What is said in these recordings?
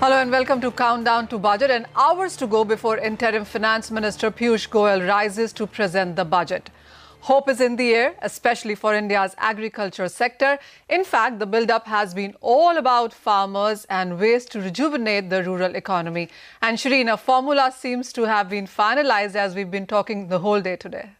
Hello and welcome to Countdown to Budget, and hours to go before Interim Finance Minister Piyush Goyal rises to present the budget. Hope is in the air, especially for India's agriculture sector. In fact, the build-up has been all about farmers and ways to rejuvenate the rural economy. And Shireen, a formula seems to have been finalized as we've been talking the whole day today.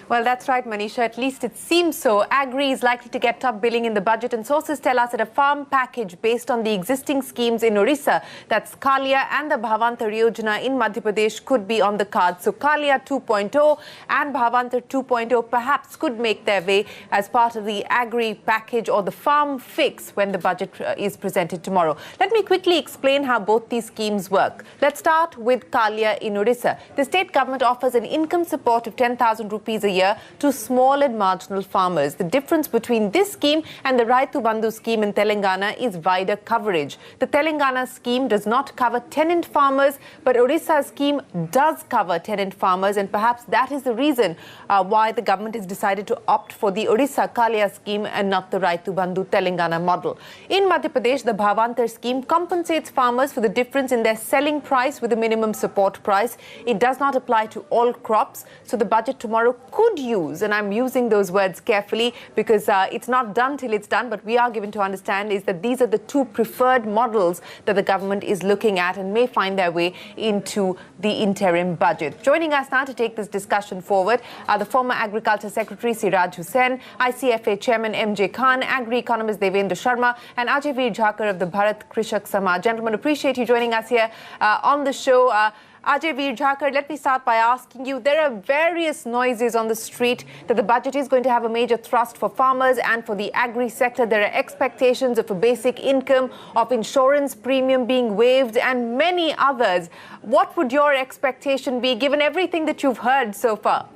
Well, that's right, Manisha. At least it seems so. Agri is likely to get top billing in the budget, and sources tell us that a farm package based on the existing schemes in Odisha, that's Kalia and the Bhavantar Yojana in Madhya Pradesh, could be on the cards. So Kalia 2.0 and Bhavantar 2.0 perhaps could make their way as part of the agri package or the farm fix when the budget is presented tomorrow. Let me quickly explain how both these schemes work. Let's start with Kalia in Odisha. The state government offers an income support of 10,000 rupees a year to small and marginal farmers. The difference between this scheme and the Raitu Bandhu scheme in Telangana is wider coverage. The Telangana scheme does not cover tenant farmers, but Odisha's scheme does cover tenant farmers, and perhaps that is the reason why the government has decided to opt for the Odisha Kalia scheme and not the Raitu Bandhu Telangana model. In Madhya Pradesh, the Bhavantar scheme compensates farmers for the difference in their selling price with a minimum support price. It does not apply to all crops, so the budget tomorrow could use, and I'm using those words carefully because it's not done till it's done, but we are given to understand is that these are the two preferred models that the government is looking at and may find their way into the interim budget. Joining us now to take this discussion forward are the former Agriculture Secretary Siraj Hussain, ICFA Chairman MJ Khan, Agri-economist Devinder Sharma, and Ajay Veer Jhakar of the Bharat Krishak Samaj. Gentlemen, appreciate you joining us here on the show. Ajay Veer Jhakar, let me start by asking you, there are various noises on the street that the budget is going to have a major thrust for farmers and for the agri sector. There are expectations of a basic income, of insurance premium being waived, and many others. What would your expectation be given everything that you've heard so far?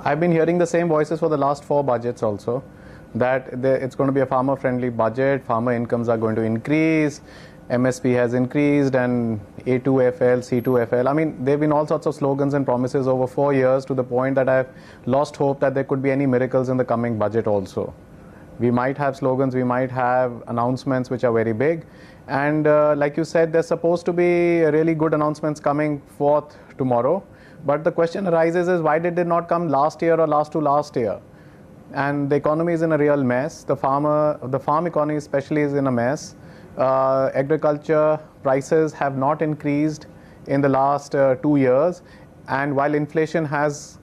I've been hearing the same voices for the last 4 budgets also, that it's going to be a farmer-friendly budget, farmer incomes are going to increase, MSP has increased, and A2FL, C2FL. I mean, there have been all sorts of slogans and promises over 4 years, to the point that I've lost hope that there could be any miracles in the coming budget also. We might have slogans, we might have announcements which are very big. And like you said, there's supposed to be really good announcements coming forth tomorrow. But the question arises is, why did they not come last year or last to last year? And the economy is in a real mess. The farm economy especially is in a mess. Agriculture prices have not increased in the last 2 years, and while inflation has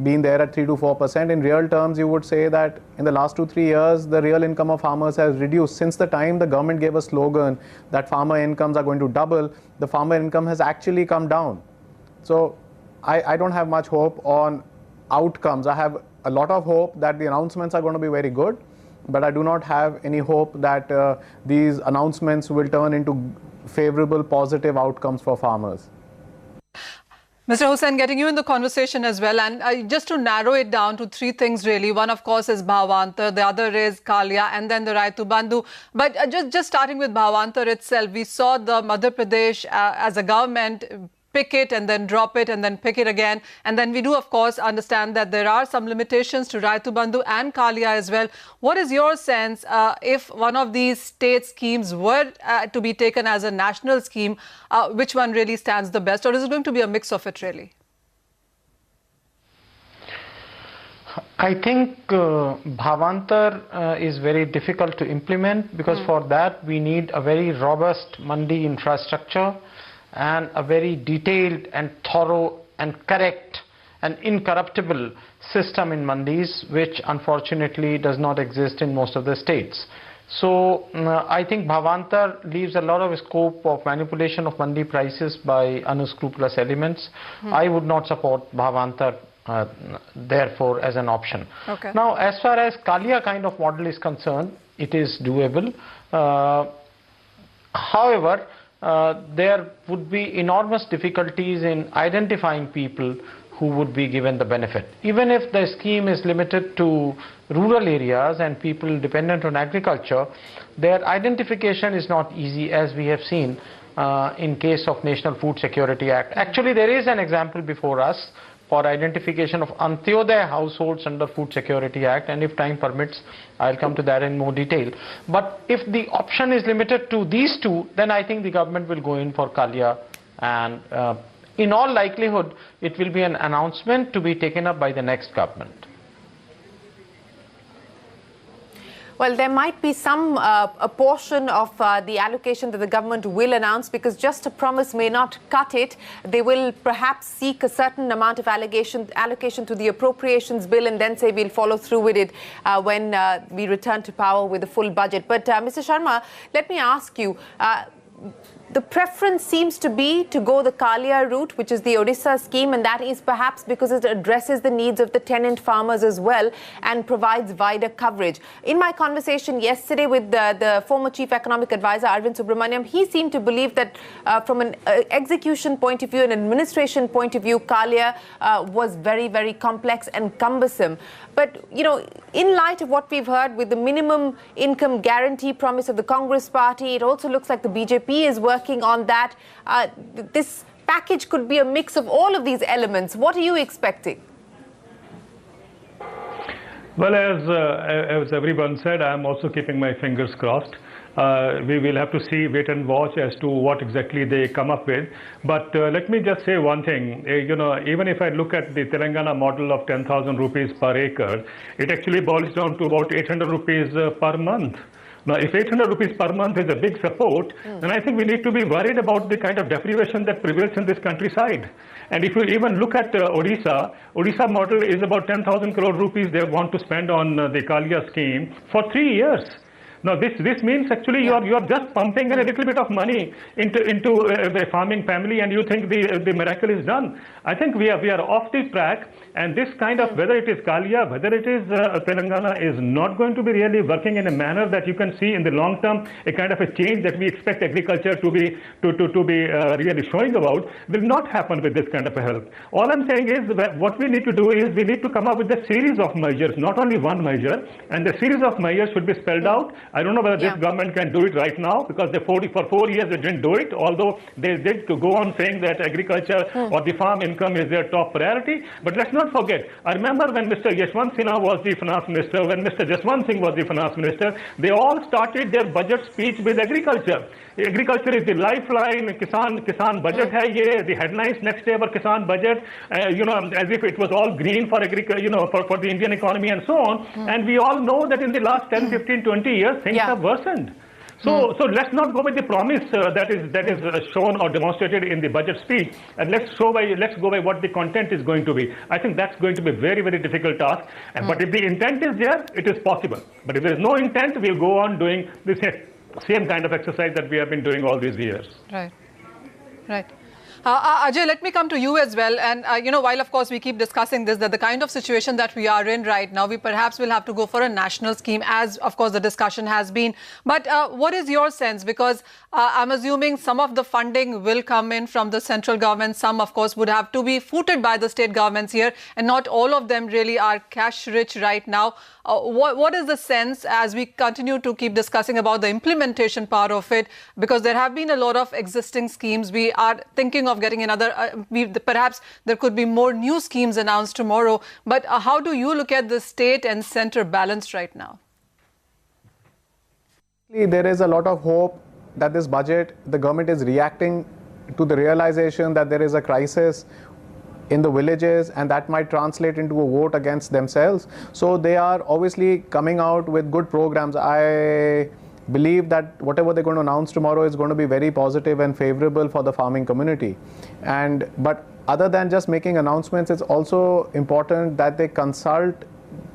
been there at 3 to 4%, in real terms you would say that in the last 2-3 years the real income of farmers has reduced. Since the time the government gave a slogan that farmer incomes are going to double, the farmer income has actually come down. So I don't have much hope on outcomes. I have a lot of hope that the announcements are going to be very good, but I do not have any hope that these announcements will turn into favorable, positive outcomes for farmers. Mr. Hussain, getting you in the conversation as well, and just to narrow it down to 3 things really. One, of course, is Bhavantar, the other is Kalia, and then the Raitu Bandhu. But just starting with Bhavantar itself, we saw the Madhya Pradesh as a government pick it and then drop it and then pick it again. And then we do, of course, understand that there are some limitations to Raitu Bandhu and Kalia as well. What is your sense if one of these state schemes were to be taken as a national scheme, which one really stands the best? Or is it going to be a mix of it really? I think Bhavantar is very difficult to implement, because for that we need a very robust mandi infrastructure and a very detailed and thorough and correct and incorruptible system in mandis, which unfortunately does not exist in most of the states. So I think Bhavantar leaves a lot of scope of manipulation of mandi prices by unscrupulous elements. I would not support Bhavantar therefore as an option. Okay. Now, as far as Kalia kind of model is concerned, it is doable. However, there would be enormous difficulties in identifying people who would be given the benefit. Even if the scheme is limited to rural areas and people dependent on agriculture, their identification is not easy, as we have seen in case of National Food Security Act. Actually, there is an example before us for identification of Antyodaya households under Food Security Act, and if time permits, I'll come to that in more detail. But if the option is limited to these two, then I think the government will go in for Kalia, and in all likelihood, it will be an announcement to be taken up by the next government. Well, there might be a portion of the allocation that the government will announce, because just a promise may not cut it. They will perhaps seek a certain amount of allocation to the appropriations bill and then say we'll follow through with it when we return to power with a full budget. But Mr. Sharma, let me ask you, the preference seems to be to go the Kalia route, which is the Odisha scheme, and that is perhaps because it addresses the needs of the tenant farmers as well and provides wider coverage. In my conversation yesterday with the former Chief Economic Advisor, Arvind Subramaniam, he seemed to believe that from an execution point of view, an administration point of view, Kalia was very, very complex and cumbersome. But, you know, in light of what we've heard with the minimum income guarantee promise of the Congress party, it also looks like the BJP is working on that. This package could be a mix of all of these elements. What are you expecting? Well, as everyone said, I'm also keeping my fingers crossed. We will have to see, wait and watch as to what exactly they come up with. But let me just say one thing. You know, even if I look at the Telangana model of 10,000 rupees per acre, it actually boils down to about 800 rupees per month. Now, if 800 rupees per month is a big support, then I think we need to be worried about the kind of deprivation that prevails in this countryside. And if you even look at Odisha model is about 10,000 crore rupees they want to spend on the Kalia scheme for 3 years. Now, this means actually you are just pumping in a little bit of money into a farming family, and you think the miracle is done. I think we are off the track, and this kind of, whether it is Kalia, whether it is Telangana, is not going to be really working in a manner that you can see in the long term a kind of a change that we expect agriculture to be really showing about will not happen with this kind of a help. All I'm saying is that what we need to do is we need to come up with a series of measures, not only one measure, and the series of measures should be spelled out. I don't know whether this government can do it right now, because for 4 years they didn't do it, although they did to go on saying that agriculture or the farm income is their top priority. But let's not forget, I remember when Mr. Yashwant Sinha was the finance minister, when Mr. Jaswant Singh was the finance minister, they all started their budget speech with agriculture. Agriculture is the lifeline. Kisan budget hai ye. The headlines next day were Kisan budget, you know, as if it was all green for agriculture, you know, for the Indian economy and so on. And we all know that in the last 10, 15, 20 years, things have worsened. So let's not go with the promise that is shown or demonstrated in the budget speech, and let's go by what the content is going to be. I think that's going to be a very, very difficult task. But if the intent is there, it is possible. But if there is no intent, we'll go on doing this same kind of exercise that we have been doing all these years. Right. Right. Ajay, let me come to you as well. And, you know, while, of course, we keep discussing this, that the kind of situation that we are in right now, we perhaps will have to go for a national scheme, as, of course, the discussion has been. But what is your sense? Because I'm assuming some of the funding will come in from the central government. Some, of course, would have to be footed by the state governments here. And not all of them really are cash rich right now. What is the sense as we continue to keep discussing about the implementation part of it? Because there have been a lot of existing schemes. We are thinking of getting another, perhaps there could be more new schemes announced tomorrow. But how do you look at the state and center balance right now? There is a lot of hope that this budget, the government is reacting to the realization that there is a crisis in the villages, and that might translate into a vote against themselves. So they are obviously coming out with good programs. I believe that whatever they're going to announce tomorrow is going to be very positive and favorable for the farming community. But other than just making announcements, it's also important that they consult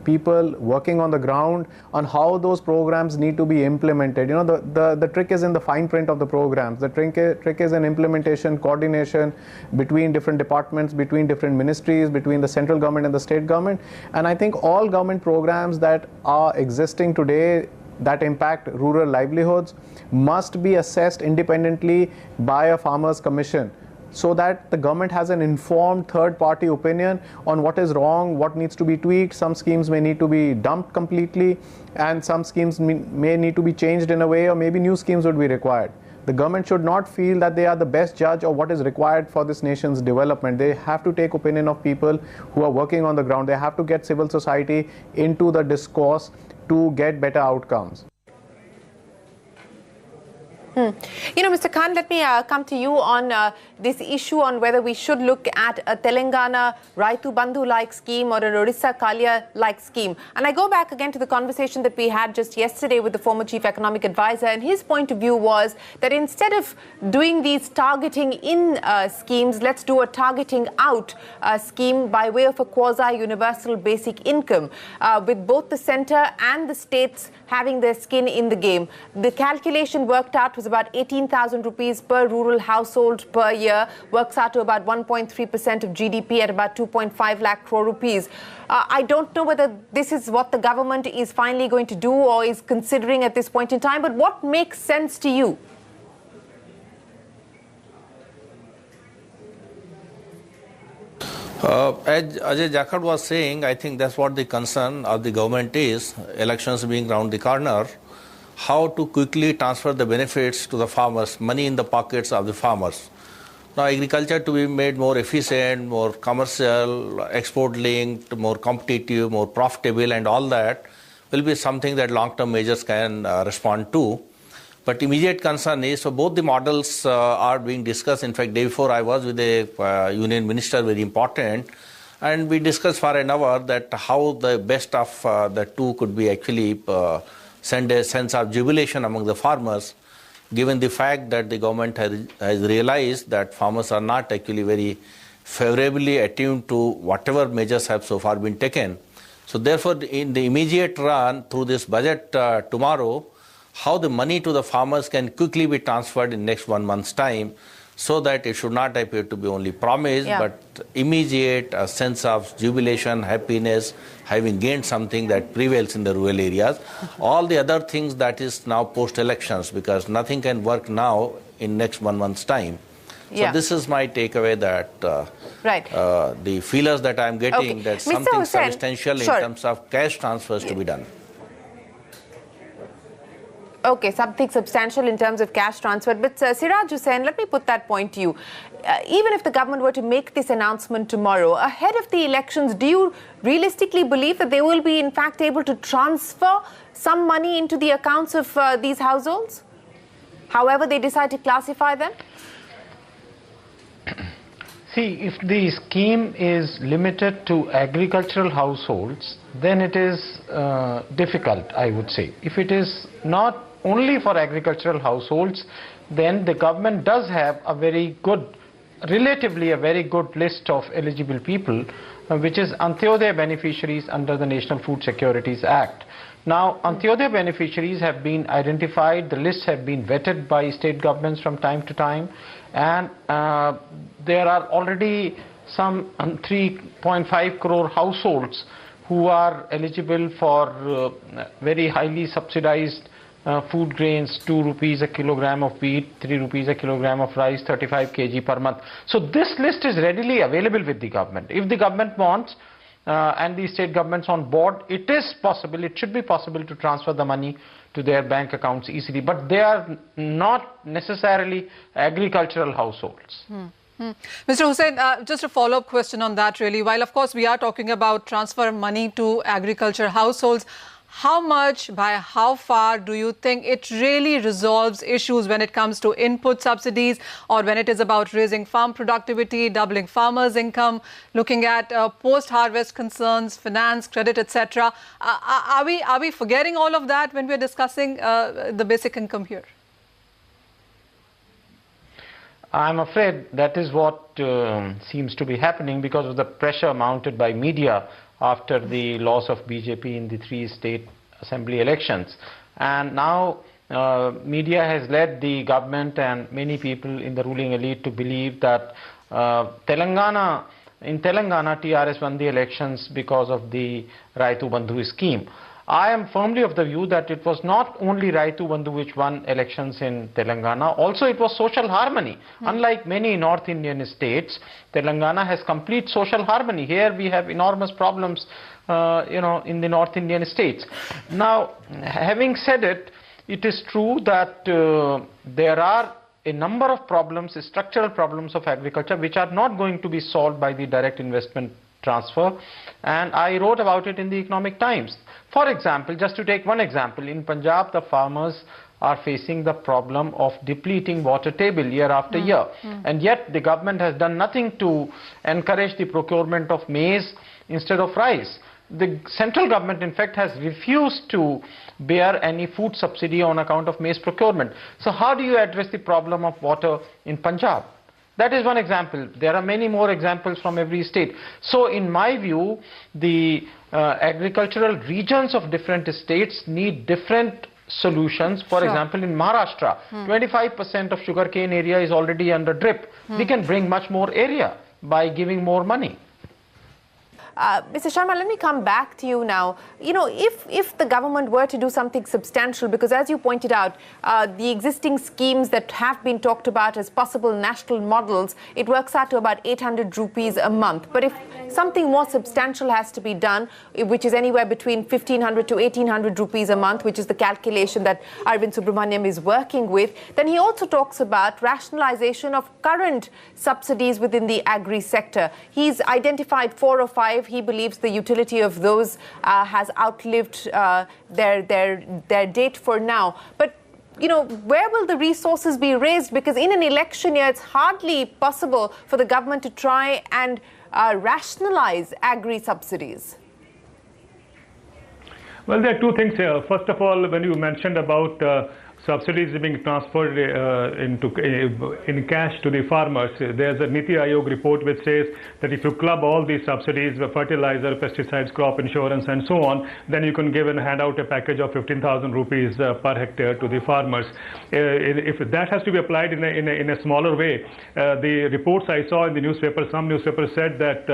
people working on the ground on how those programs need to be implemented. You know, the trick is in the fine print of the programs. The trick is in implementation, coordination between different departments, between different ministries, between the central government and the state government. And I think all government programs that are existing today that impact rural livelihoods must be assessed independently by a farmers' commission, so that the government has an informed third-party opinion on what is wrong, what needs to be tweaked. Some schemes may need to be dumped completely, and some schemes may need to be changed in a way, or maybe new schemes would be required. The government should not feel that they are the best judge of what is required for this nation's development. They have to take opinion of people who are working on the ground. They have to get civil society into the discourse to get better outcomes. You know, Mr. Khan, let me come to you on this issue on whether we should look at a Telangana Raitu Bandhu-like scheme or an Odisha Kalia-like scheme. And I go back again to the conversation that we had just yesterday with the former chief economic advisor, and his point of view was that instead of doing these targeting in schemes, let's do a targeting out scheme by way of a quasi-universal basic income, with both the centre and the states having their skin in the game. The calculation worked out was about 18,000 rupees per rural household per year, works out to about 1.3% of GDP at about 2.5 lakh crore rupees. I don't know whether this is what the government is finally going to do or is considering at this point in time, but what makes sense to you? As Ajay Jakhar was saying, I think that's what the concern of the government is, elections being round the corner, how to quickly transfer the benefits to the farmers, money in the pockets of the farmers. Now, agriculture to be made more efficient, more commercial, export-linked, more competitive, more profitable, and all that will be something that long-term measures can respond to. But immediate concern is, so both the models are being discussed. In fact, day before I was with the union minister, very important, and we discussed for an hour that how the best of the two could be actually send a sense of jubilation among the farmers, given the fact that the government has realized that farmers are not actually very favorably attuned to whatever measures have so far been taken. So therefore, in the immediate run through this budget tomorrow, how the money to the farmers can quickly be transferred in next 1 month's time, so that it should not appear to be only promise, but immediate sense of jubilation, happiness, having gained something that prevails in the rural areas. All the other things that is now post-elections, because nothing can work now in next 1 month's time. So this is my takeaway, that the feelers that I'm getting, that something substantial in terms of cash transfers to be done. Okay, something substantial in terms of cash transfer. But Siraj Hussain, let me put that point to you. Even if the government were to make this announcement tomorrow, ahead of the elections, do you realistically believe that they will be in fact able to transfer some money into the accounts of these households, however they decide to classify them? See, if the scheme is limited to agricultural households, then it is difficult, I would say. If it is not only for agricultural households, then the government does have a very good, relatively a very good list of eligible people, which is Antyodaya beneficiaries under the National Food Securities Act. Now, Antyodaya beneficiaries have been identified, the lists have been vetted by state governments from time to time, and there are already some 3.5 crore households who are eligible for very highly subsidized food grains, 2 rupees a kilogram of wheat, 3 rupees a kilogram of rice, 35 kg per month. So this list is readily available with the government. If the government wants, and the state governments on board, it is possible, it should be possible to transfer the money to their bank accounts easily, but they are not necessarily agricultural households. Mr. Hussain, just a follow-up question on that really. While of course we are talking about transfer money to agriculture households, how much, by how far do you think it really resolves issues when it comes to input subsidies, or when it is about raising farm productivity, doubling farmers' income, looking at post-harvest concerns, finance, credit, etc.? Are we forgetting all of that when we are discussing the basic income here? I'm afraid that is what seems to be happening because of the pressure mounted by media after the loss of BJP in the 3 state assembly elections. And now media has led the government and many people in the ruling elite to believe that Telangana TRS won the elections because of the Raitu Bandhu scheme. I am firmly of the view that it was not only Raitu Bandhu which won elections in Telangana, also it was social harmony. Unlike many North Indian states, Telangana has complete social harmony. Here we have enormous problems in the North Indian states. Now, having said it, it is true that there are a number of problems, structural problems of agriculture, which are not going to be solved by the direct investment transfer, and I wrote about it in the Economic Times. For example, just to take one example, in Punjab the farmers are facing the problem of depleting water table year after year, and yet the government has done nothing to encourage the procurement of maize instead of rice. The central government in fact has refused to bear any food subsidy on account of maize procurement. So how do you address the problem of water in Punjab? That is one example. There are many more examples from every state. So in my view, the agricultural regions of different states need different solutions. For example, in Maharashtra, 25% of sugarcane area is already under drip. We can bring much more area by giving more money. Mr. Sharma, let me come back to you now. You know, if the government were to do something substantial, because as you pointed out, the existing schemes that have been talked about as possible national models, it works out to about 800 rupees a month. But if something more substantial has to be done, which is anywhere between 1500 to 1800 rupees a month, which is the calculation that Arvind Subramaniam is working with, then he also talks about rationalization of current subsidies within the agri sector. He's identified 4 or 5. He believes the utility of those has outlived their date for now. But you know, where will the resources be raised? Because in an election year, it's hardly possible for the government to try and rationalize agri subsidies. Well, there are two things here. First of all, when you mentioned about subsidies being transferred in cash to the farmers, there's a Niti Aayog report which says that if you club all these subsidies, fertilizer, pesticides, crop insurance and so on, then you can give and hand out a package of 15,000 rupees per hectare to the farmers. If that has to be applied in a smaller way, the reports I saw in the newspaper, some newspapers said that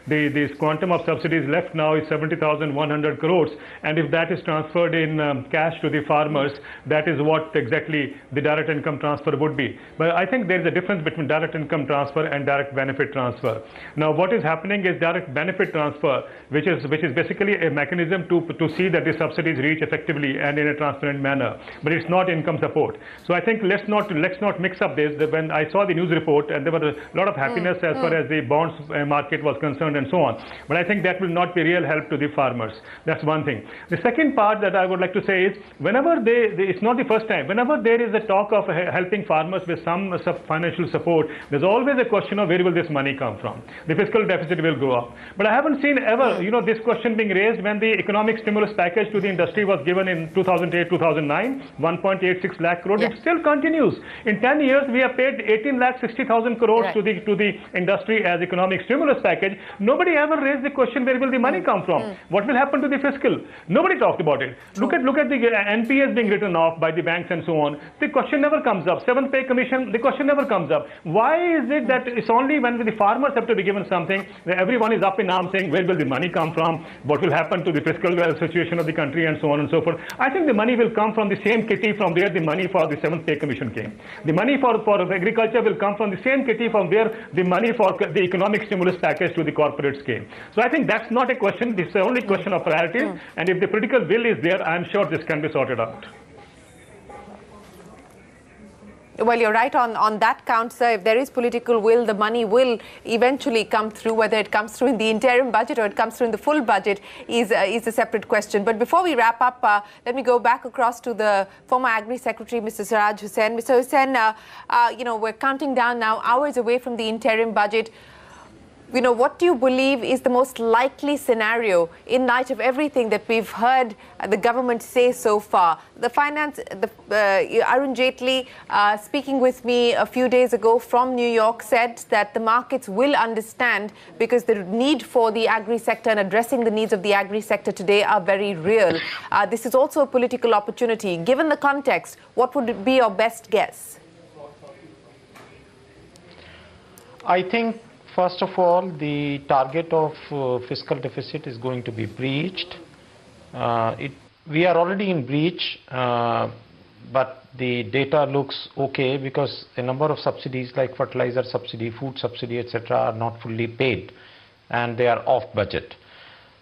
the quantum of subsidies left now is 70,100 crores, and if that is transferred in cash to the farmers, that is what exactly the direct income transfer would be. But I think there is a difference between direct income transfer and direct benefit transfer. Now what is happening is direct benefit transfer, which is basically a mechanism to see that the subsidies reach effectively and in a transparent manner, but it's not income support. So I think let's not mix up this. When I saw the news report, and there was a lot of happiness as far as the bonds market was concerned and so on, but I think that will not be real help to the farmers. That's one thing. The second part that I would like to say is, whenever it's not the first time, whenever there is a talk of helping farmers with some financial support, there's always a question of where will this money come from. The fiscal deficit will go up. But I haven't seen ever, this question being raised when the economic stimulus package to the industry was given in 2008-2009, 1.86 lakh crores. It still continues. In 10 years, we have paid 18,60,000 crores to the industry as economic stimulus package. Nobody ever raised the question, where will the money come from? What will happen to the fiscal? Nobody talked about it. Look at the NPS being written off by the banks and so on. The question never comes up. Seventh Pay Commission, the question never comes up. Why is it that it's only when the farmers have to be given something, everyone is up in arms saying, where will the money come from? What will happen to the fiscal situation of the country and so on and so forth? I think the money will come from the same kitty from where the money for the Seventh Pay Commission came. The money for agriculture will come from the same kitty from where the money for the economic stimulus package to the corporates came. So I think that's not a question. It's only question of priorities. And if the political will is there, I'm sure this can be sorted out. Well, you're right on that count, sir. If there is political will, the money will eventually come through. Whether it comes through in the interim budget or it comes through in the full budget is a separate question. But before we wrap up, let me go back across to the former Agri Secretary, Mr. Siraj Hussain. Mr. Hussain, we're counting down now, hours away from the interim budget. What do you believe is the most likely scenario in light of everything that we've heard the government say so far? Arun Jaitley, speaking with me a few days ago from New York, said that the markets will understand because the need for the agri sector and addressing the needs of the agri sector today are very real. This is also a political opportunity. Given the context, what would be your best guess? I think, first of all, the target of fiscal deficit is going to be breached. We are already in breach, but the data looks okay because a number of subsidies like fertilizer subsidy, food subsidy, etc. are not fully paid and they are off budget.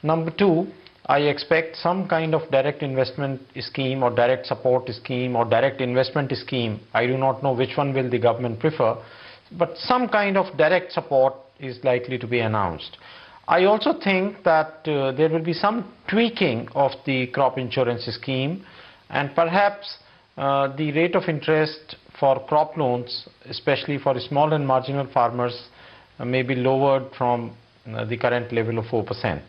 Number two, I expect some kind of direct investment scheme or direct support scheme or direct investment scheme. I do not know which one will the government prefer, but some kind of direct support is likely to be announced. I also think that there will be some tweaking of the crop insurance scheme, and perhaps the rate of interest for crop loans, especially for small and marginal farmers, may be lowered from the current level of 4%.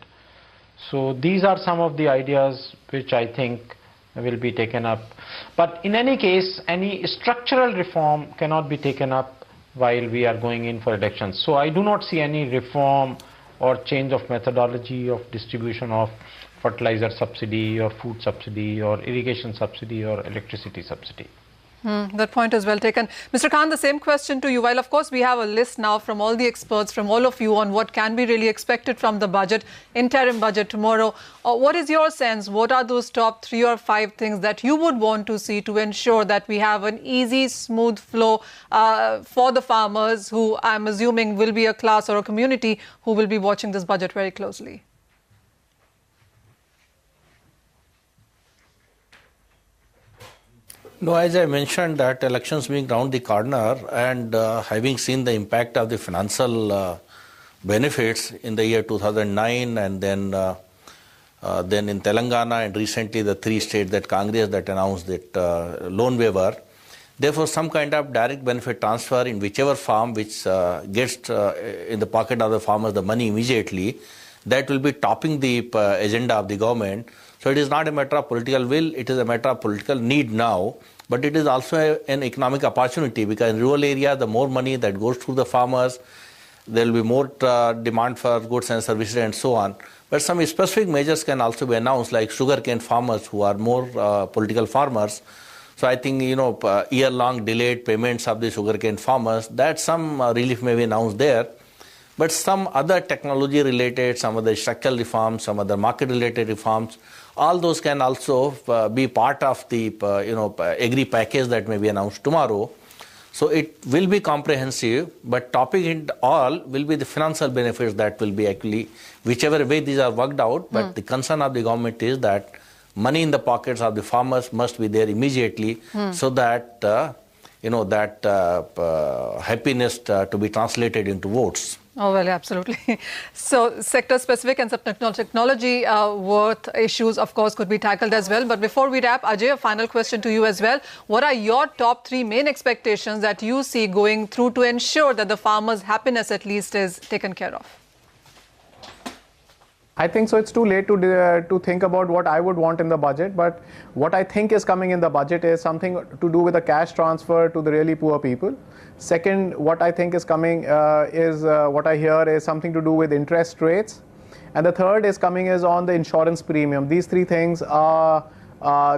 So these are some of the ideas which I think will be taken up. But in any case, any structural reform cannot be taken up while we are going in for elections. So I do not see any reform or change of methodology of distribution of fertilizer subsidy or food subsidy or irrigation subsidy or electricity subsidy. That point is well taken. Mr. Khan, the same question to you. While, of course, we have a list now from all the experts, from all of you on what can be really expected from the budget, interim budget tomorrow. What is your sense? What are those top 3 or 5 things that you would want to see to ensure that we have an easy, smooth flow for the farmers who I'm assuming will be a class or a community who will be watching this budget very closely? No, as I mentioned, that elections being round the corner and having seen the impact of the financial benefits in the year 2009 and then in Telangana and recently the 3 states that Congress that announced that loan waiver. Therefore, some kind of direct benefit transfer in whichever farm which gets in the pocket of the farmers the money immediately, that will be topping the agenda of the government. So it is not a matter of political will, it is a matter of political need now. But it is also an economic opportunity because in rural area, the more money that goes to the farmers, there will be more demand for goods and services and so on. But some specific measures can also be announced, like sugarcane farmers who are more political farmers. So I think, year-long delayed payments of the sugarcane farmers, that some relief may be announced there. But some other technology related, some other structural reforms, some other market related reforms, all those can also be part of the agri package that may be announced tomorrow. So it will be comprehensive, but topping it all will be the financial benefits that will be actually, whichever way these are worked out. But the concern of the government is that money in the pockets of the farmers must be there immediately so that, happiness to be translated into votes. Oh, well, absolutely. So sector-specific and some technology worth issues, of course, could be tackled as well. But before we wrap, Ajay, a final question to you as well. What are your top 3 main expectations that you see going through to ensure that the farmers' happiness at least is taken care of? I think so. It's too late to think about what I would want in the budget. But what I think is coming in the budget is something to do with the cash transfer to the really poor people. Second, what I think is coming what I hear is something to do with interest rates. And the third is coming is on the insurance premium. These 3 things are,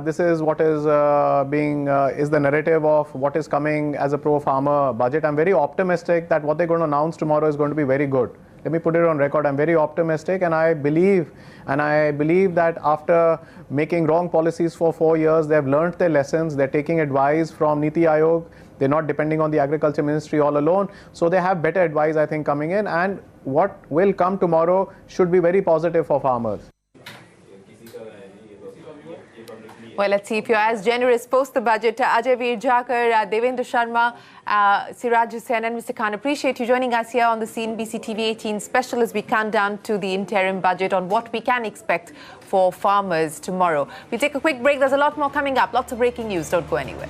this is what is is the narrative of what is coming as a pro-farmer budget. I'm very optimistic that what they're going to announce tomorrow is going to be very good. Let me put it on record. I'm very optimistic, and I believe that after making wrong policies for 4 years, they've learned their lessons. They're taking advice from Niti Aayog. They're not depending on the Agriculture Ministry all alone. So they have better advice, I think, coming in. And what will come tomorrow should be very positive for farmers. Well, let's see if you're as generous post the budget. Ajay Veer Jakar, Devinder Sharma, Siraj Hussain and Mr. Khan, appreciate you joining us here on the CNBC TV 18 special as we count down to the interim budget on what we can expect for farmers tomorrow. We'll take a quick break. There's a lot more coming up. Lots of breaking news. Don't go anywhere.